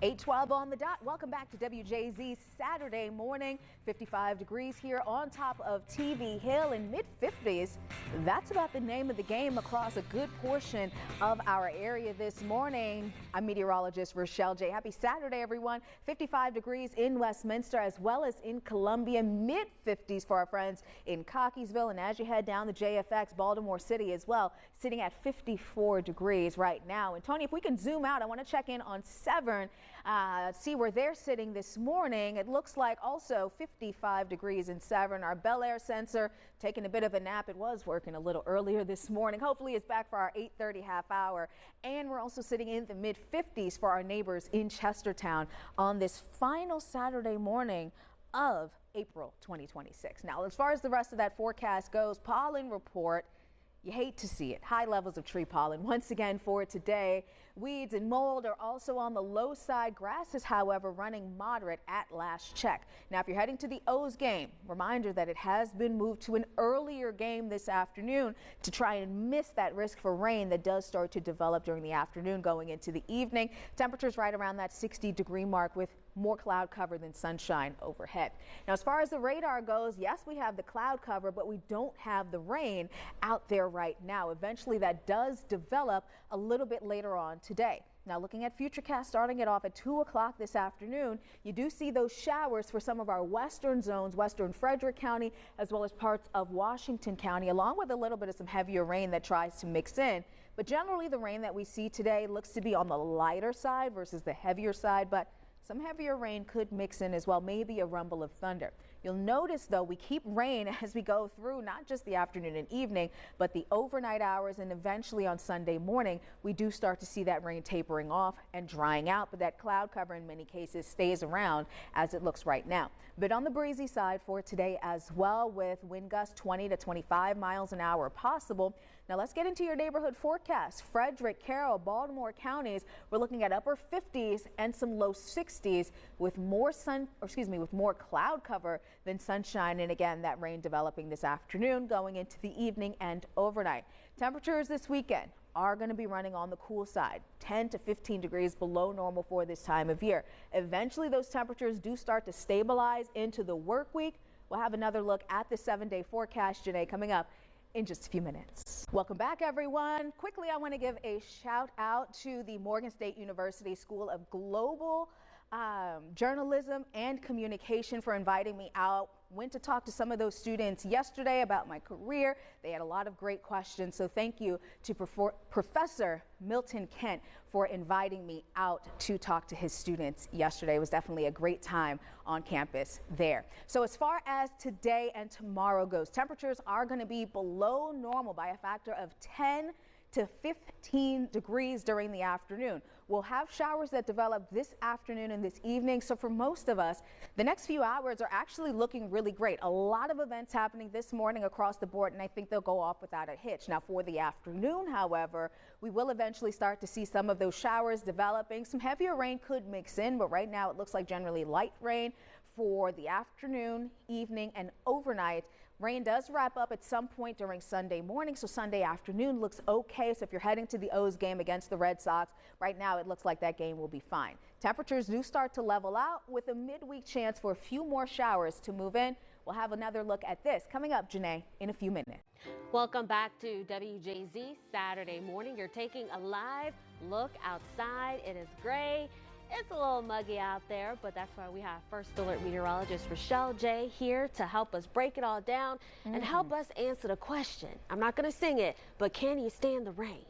8:12 on the dot. Welcome back to WJZ Saturday morning. 55 degrees here on top of TV Hill in mid-50s. That's about the name of the game across a good portion of our area this morning. I'm meteorologist Rochelle J. Happy Saturday, everyone. 55 degrees in Westminster as well as in Columbia. Mid-50s for our friends in Cockeysville. And as you head down the JFX, Baltimore City as well, sitting at 54 degrees right now. And Tony, if we can zoom out, I want to check in on Severn. See where they're sitting this morning. It looks like also 55 degrees in Severn. Our Bel Air sensor taking a bit of a nap. It was working a little earlier this morning. Hopefully it's back for our 8:30 half hour. And we're also sitting in the mid-50s for our neighbors in Chestertown on this final Saturday morning of April 2026. Now, as far as the rest of that forecast goes, pollen report. You hate to see it. High levels of tree pollen once again for today. Weeds and mold are also on the low side. Grass is, however, running moderate at last check. Now, if you're heading to the O's game, reminder that it has been moved to an earlier game this afternoon to try and miss that risk for rain that does start to develop during the afternoon going into the evening. Temperatures right around that 60-degree mark with more cloud cover than sunshine overhead. Now, as far as the radar goes, yes, we have the cloud cover, but we don't have the rain out there right now. Eventually, that does develop a little bit later on today. Now, looking at Futurecast, starting it off at 2 o'clock this afternoon, you do see those showers for some of our western zones, western Frederick County, as well as parts of Washington County, along with a little bit of some heavier rain that tries to mix in. But generally, the rain that we see today looks to be on the lighter side versus the heavier side, but some heavier rain could mix in as well, maybe a rumble of thunder. You'll notice, though, we keep rain as we go through not just the afternoon and evening, but the overnight hours, and eventually on Sunday morning, we do start to see that rain tapering off and drying out, but that cloud cover in many cases stays around as it looks right now. But on the breezy side for today as well, with wind gusts 20 to 25 miles an hour possible. Now let's get into your neighborhood forecast. Frederick, Carroll, Baltimore counties, we're looking at upper 50s and some low 60s with more cloud cover than sunshine. And again, that rain developing this afternoon going into the evening and overnight. Temperatures this weekend are going to be running on the cool side, 10 to 15 degrees below normal for this time of year. Eventually, those temperatures do start to stabilize into the work week. We'll have another look at the 7-day forecast, Janae, coming up in just a few minutes. Welcome back, everyone. Quickly, I want to give a shout out to the Morgan State University School of Global Journalism and Communication for inviting me out. Went to talk to some of those students yesterday about my career. They had a lot of great questions. So thank you to Professor Milton Kent for inviting me out to talk to his students yesterday. It was definitely a great time on campus there. So as far as today and tomorrow goes, temperatures are going to be below normal by a factor of 10 to 15 degrees during the afternoon. We'll have showers that develop this afternoon and this evening. So for most of us, the next few hours are actually looking really great. A lot of events happening this morning across the board, and I think they'll go off without a hitch. Now for the afternoon, however, we will eventually start to see some of those showers developing. Some heavier rain could mix in, but right now it looks like generally light rain for the afternoon, evening, and overnight. Rain does wrap up at some point during Sunday morning, so Sunday afternoon looks okay. So if you're heading to the O's game against the Red Sox, right now it looks like that game will be fine. Temperatures do start to level out with a midweek chance for a few more showers to move in. We'll have another look at this coming up, Janae, in a few minutes. Welcome back to WJZ Saturday morning. You're taking a live look outside. It is gray. It's a little muggy out there, but that's why we have First Alert meteorologist Rochelle J here to help us break it all down and help us answer the question. I'm not going to sing it, but can you stand the rain?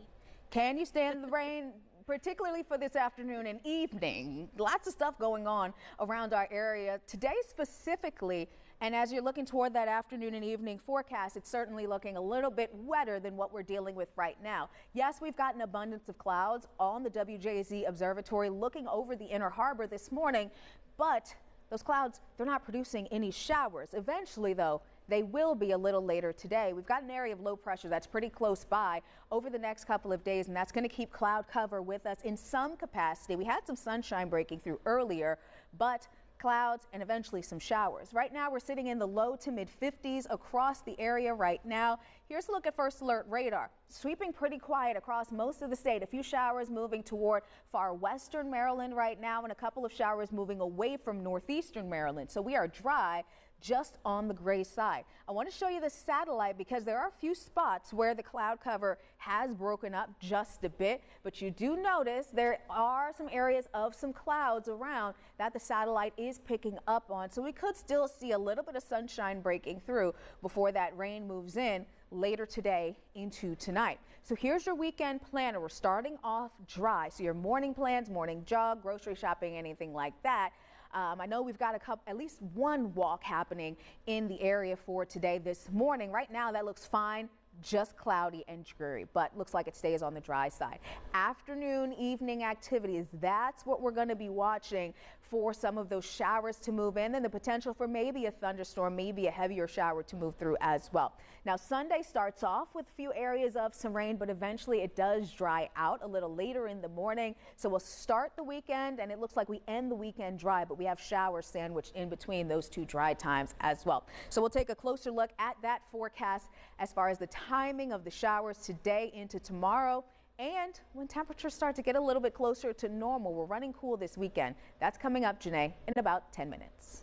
Can you stand the rain? Particularly for this afternoon and evening. Lots of stuff going on around our area today specifically. And as you're looking toward that afternoon and evening forecast, it's certainly looking a little bit wetter than what we're dealing with right now. Yes, we've got an abundance of clouds on the WJZ Observatory looking over the Inner Harbor this morning, but those clouds, they're not producing any showers. Eventually, though, they will be a little later today. We've got an area of low pressure that's pretty close by over the next couple of days, and that's going to keep cloud cover with us in some capacity. We had some sunshine breaking through earlier, but clouds, and eventually some showers. Right now, we're sitting in the low to mid 50s across the area right now. Here's a look at first alert radar. Sweeping pretty quiet across most of the state. A few showers moving toward far western Maryland right now, and a couple of showers moving away from northeastern Maryland. So we are dry, just on the gray side. I want to show you the satellite because there are a few spots where the cloud cover has broken up just a bit, but you do notice there are some areas of some clouds around that the satellite is picking up on. So we could still see a little bit of sunshine breaking through before that rain moves in later today into tonight. So here's your weekend planner. We're starting off dry. So your morning plans, morning jog, grocery shopping, anything like that. I know we've got at least one walk happening in the area for today this morning. Right now that looks fine, just cloudy and dreary, but looks like it stays on the dry side. Afternoon, evening activities, that's what we're going to be watching for some of those showers to move in and the potential for maybe a thunderstorm, maybe a heavier shower to move through as well. Now Sunday starts off with a few areas of some rain, but eventually it does dry out a little later in the morning. So we'll start the weekend and it looks like we end the weekend dry, but we have showers sandwiched in between those two dry times as well. So we'll take a closer look at that forecast as far as the timing of the showers today into tomorrow. And when temperatures start to get a little bit closer to normal, we're running cool this weekend. That's coming up, Janae, in about 10 minutes.